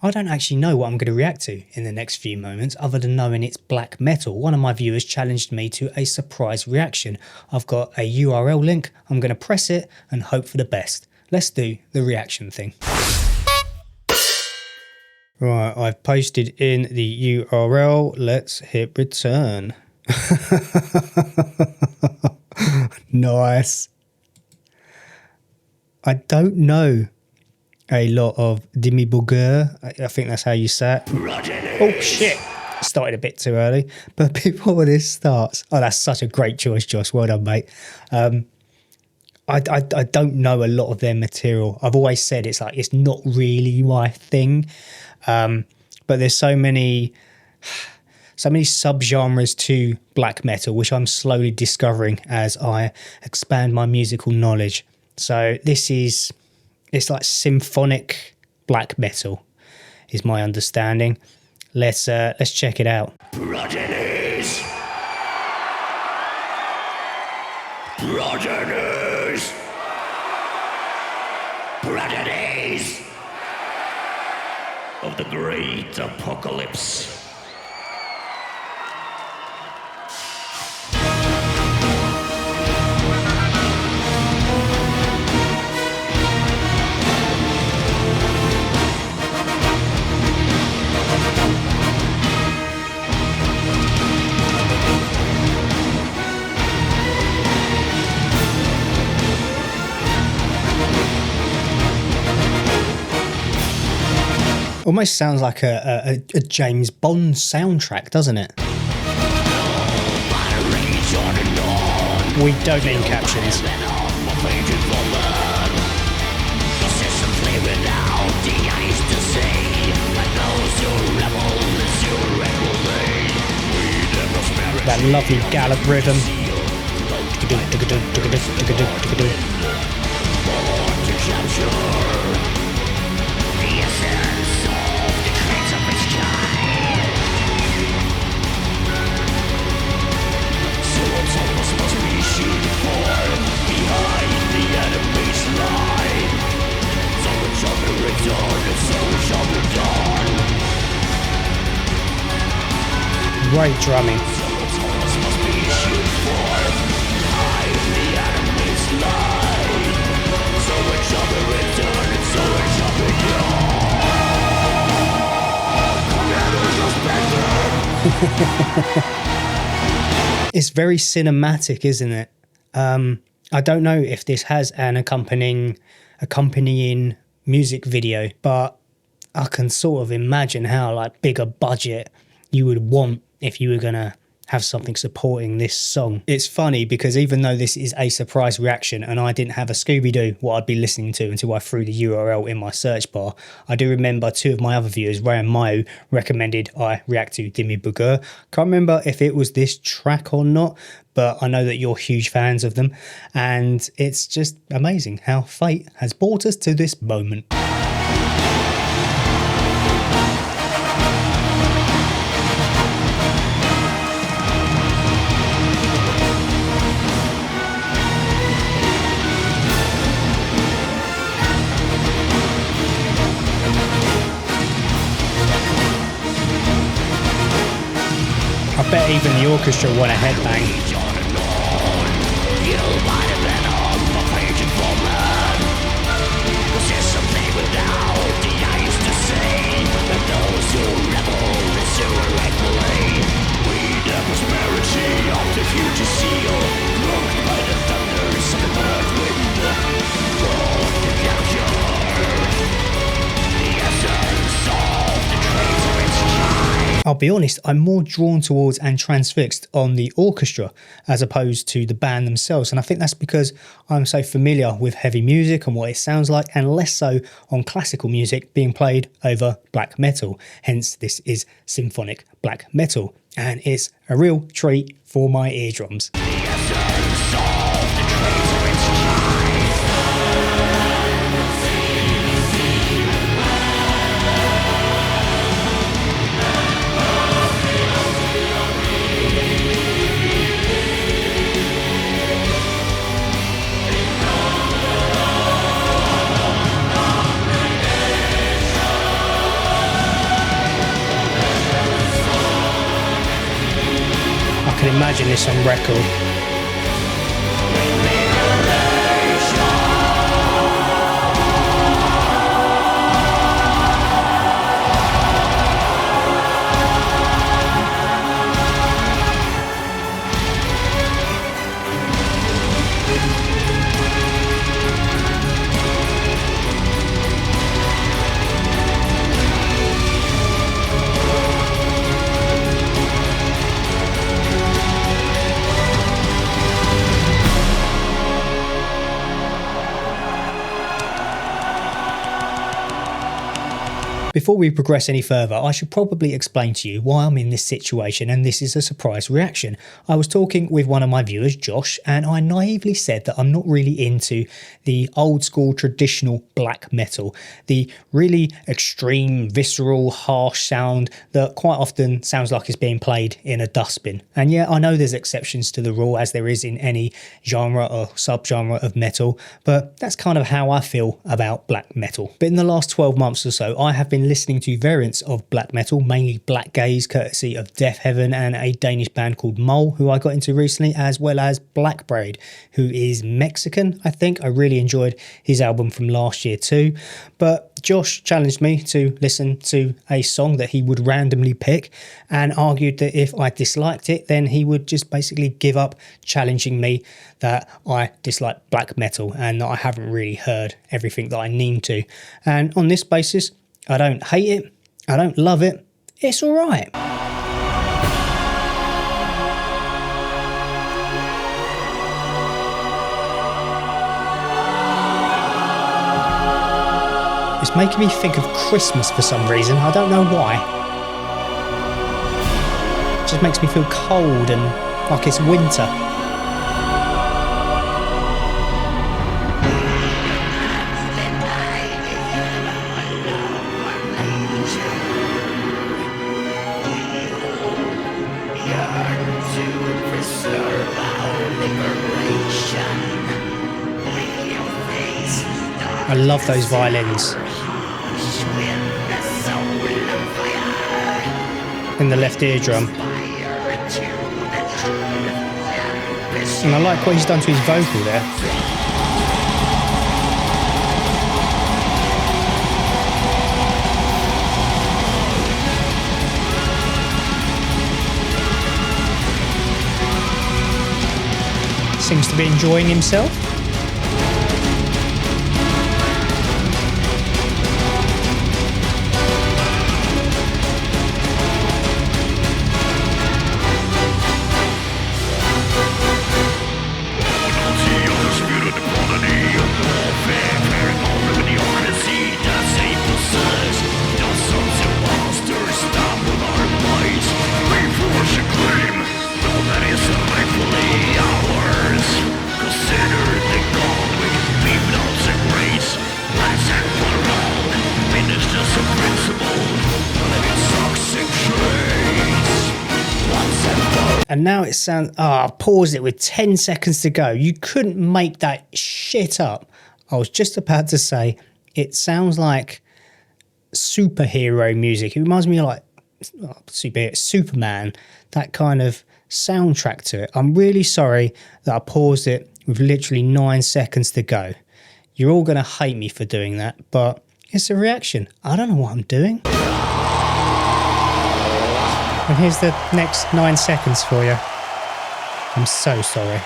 I don't actually know what I'm going to react to in the next few moments other than knowing it's black metal. One of my viewers challenged me to a surprise reaction. I've got a URL link, I'm going to press it and hope for the best. Let's do the reaction thing. Right, I've posted in the URL, let's hit return. Nice. I don't know a lot of Dimmu Borgir. I think that's how you say it. Oh shit! Started a bit too early. But before this starts, oh, that's such a great choice, Josh. Well done, mate. I don't know a lot of their material. I've always said it's not really my thing. But there's so many subgenres to black metal, which I'm slowly discovering as I expand my musical knowledge. So it's like symphonic black metal is my understanding. Let's check it out. Progenies. Progenies. Progenies of the great apocalypse. Almost sounds like a James Bond soundtrack, doesn't it? We don't need captions. That lovely gallop rhythm. Great drumming. It's very cinematic, isn't it? I don't know if this has an accompanying music video, but I can sort of imagine how like big a budget you would want if you were gonna have something supporting this song. It's funny because even though this is a surprise reaction and I didn't have a Scooby-Doo what I'd be listening to until I threw the URL in my search bar, I do remember two of my other viewers, Ray and Mayu, recommended I react to Dimmu Borgir. Can't remember if it was this track or not, but I know that you're huge fans of them, and it's just amazing how fate has brought us to this moment. I bet even the orchestra want a headbang. I'll be honest, I'm more drawn towards and transfixed on the orchestra as opposed to the band themselves. And I think that's because I'm so familiar with heavy music and what it sounds like, and less so on classical music being played over black metal. Hence, this is symphonic black metal, and it's a real treat for my eardrums. can imagine this on record. Before we progress any further, I should probably explain to you why I'm in this situation, and this is a surprise reaction. I was talking with one of my viewers, Josh, and I naively said that I'm not really into the old school traditional black metal, the really extreme, visceral, harsh sound that quite often sounds like it's being played in a dustbin. And yeah, I know there's exceptions to the rule, as there is in any genre or subgenre of metal, but that's kind of how I feel about black metal. But in the last 12 months or so, I have been listening to variants of black metal, mainly black gaze, courtesy of Death Heaven and a Danish band called Mole, who I got into recently, as well as Black Braid, who is Mexican, I think. I really enjoyed his album from last year too. But Josh challenged me to listen to a song that he would randomly pick and argued that if I disliked it, then he would just basically give up, challenging me that I dislike black metal and that I haven't really heard everything that I need to. And on this basis, I don't hate it, I don't love it, it's alright. It's making me think of Christmas for some reason, I don't know why. It just makes me feel cold and like it's winter. I love those violins. In the left eardrum. And I like what he's done to his vocal there. Seems to be enjoying himself. And now it sounds, I paused it with 10 seconds to go. You couldn't make that shit up. I was just about to say, it sounds like superhero music. It reminds me of like Superman, that kind of soundtrack to it. I'm really sorry that I paused it with literally 9 seconds to go. You're all going to hate me for doing that, but it's a reaction. I don't know what I'm doing. And here's the next 9 seconds for you. I'm so sorry.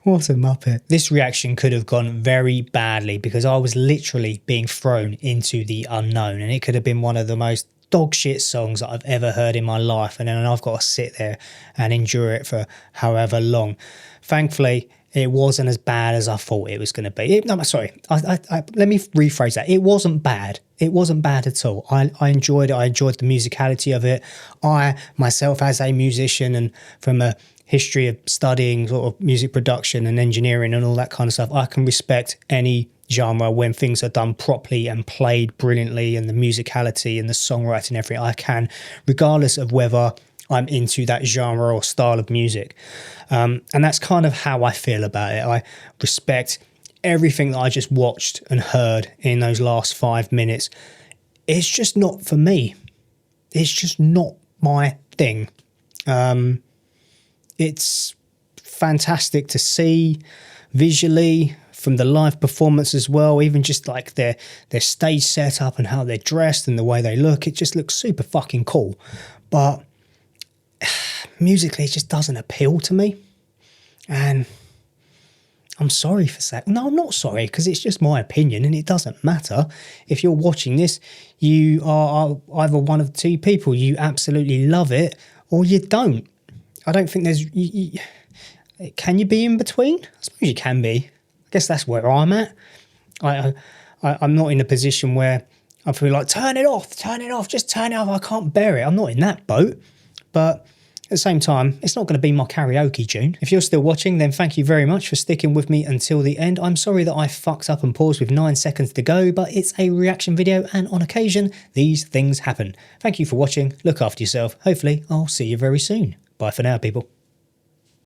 What a muppet. This reaction could have gone very badly because I was literally being thrown into the unknown, and it could have been one of the most dog shit songs that I've ever heard in my life, and then I've got to sit there and endure it for however long. Thankfully, it wasn't as bad as I thought it was going to be. Let me rephrase that. It wasn't bad. It wasn't bad at all. I enjoyed it. I enjoyed the musicality of it. I, myself, as a musician and from a history of studying sort of music production and engineering and all that kind of stuff, I can respect any genre when things are done properly and played brilliantly, and the musicality and the songwriting and everything. I can, regardless of whether I'm into that genre or style of music. And that's kind of how I feel about it. I respect everything that I just watched and heard in those last 5 minutes, it's just not for me. It's just not my thing. It's fantastic to see visually from the live performance as well, even just like their stage setup and how they're dressed and the way they look. It just looks super fucking cool. But musically, it just doesn't appeal to me. And I'm sorry for saying, no, I'm not sorry, because it's just my opinion and it doesn't matter. If you're watching this, you are either one of the two people. You absolutely love it or you don't. I don't think there's... can you be in between? I suppose you can be. I guess that's where I'm at. I'm not in a position where I feel like, turn it off, just turn it off. I can't bear it. I'm not in that boat. But at the same time, it's not going to be my karaoke tune. If you're still watching, then thank you very much for sticking with me until the end. I'm sorry that I fucked up and paused with 9 seconds to go, but it's a reaction video and on occasion, these things happen. Thank you for watching. Look after yourself. Hopefully, I'll see you very soon. Bye for now, people.